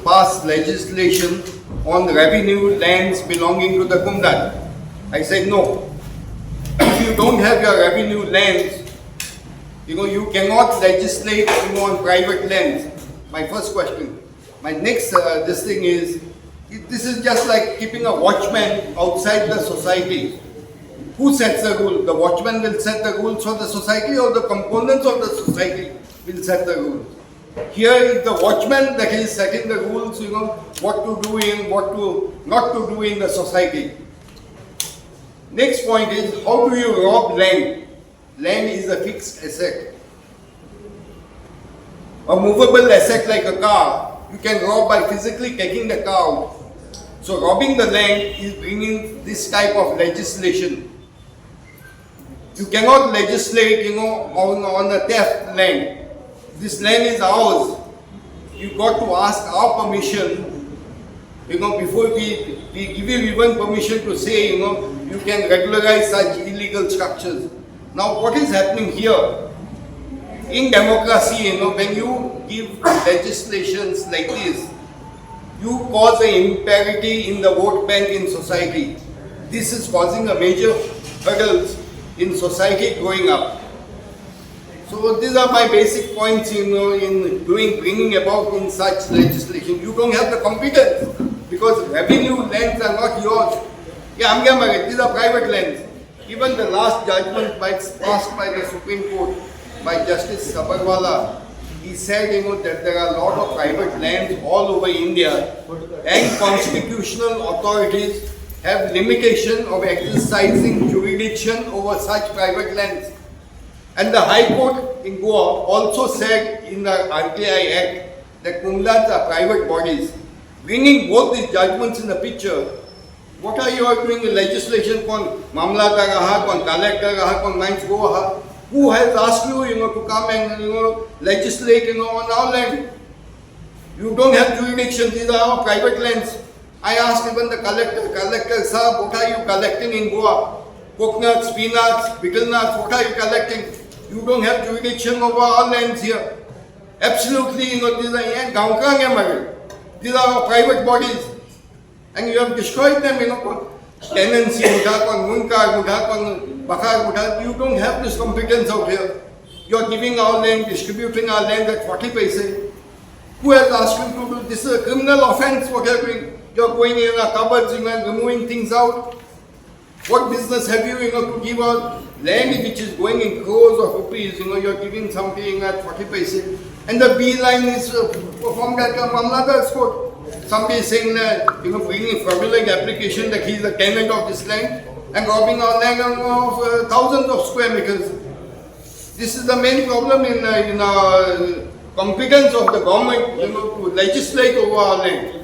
pass legislation on revenue lands belonging to the Communidade. I said no. If you don't have your revenue lands, you cannot legislate on private lands. My first question. My next this thing is, this is just like keeping a watchman outside the society. Who sets the rule? The watchman will set the rules for the society, or the components of the society will set the rules? Here is the watchman that is setting the rules, what to do in, what to not to do in the society. Next point is, how do you rob land? Land is a fixed asset. A movable asset like a car, you can rob by physically taking the car out. So robbing the land is bringing this type of legislation. You cannot legislate, on a theft land. This land is ours. You got to ask our permission, before we give you even permission to say, you can regularize such illegal structures. Now, what is happening here? In democracy, when you give legislations like this, you cause an imparity in the vote bank in society. This is causing a major hurdles in society growing up. So these are my basic points, in bringing about in such legislation. You don't have the competence because revenue lands are not yours. Yeah, these are private lands. Even the last judgment passed by the Supreme Court by Justice Sabarwala, he said that there are a lot of private lands all over India, and constitutional authorities have limitation of exercising jurisdiction over such private lands. And the High Court in Goa also said in the RTI Act that Communidades are private bodies. Bringing both these judgments in the picture, what are you doing in legislation? Kon mamla ka raha, kon collector raha, kon mines go raha? Who has asked you, to come and legislate, on our land? You don't have jurisdiction. These are our private lands. I asked even the collector, sir, what are you collecting in Goa? Coconuts, peanuts, pickle nuts, what are you collecting? You don't have jurisdiction over our lands here. Absolutely, these are these are our private bodies. And you have destroyed them, tenancy, munkar, bakar, you don't have this competence out here. You are giving our land, distributing our land at 40 paise. Who has asked you to do this? Is a criminal offense, what you are doing. You are going in our cupboards, and removing things out. What business have you, to give out land which is going in crores of rupees, you are giving something at 40 paise. And the B line is performed at Mamlada's court. Somebody is saying that, bringing fraudulent application that he is a tenant of this land and robbing our land of thousands of square meters. This is the main problem in competence of the government, to legislate over our land.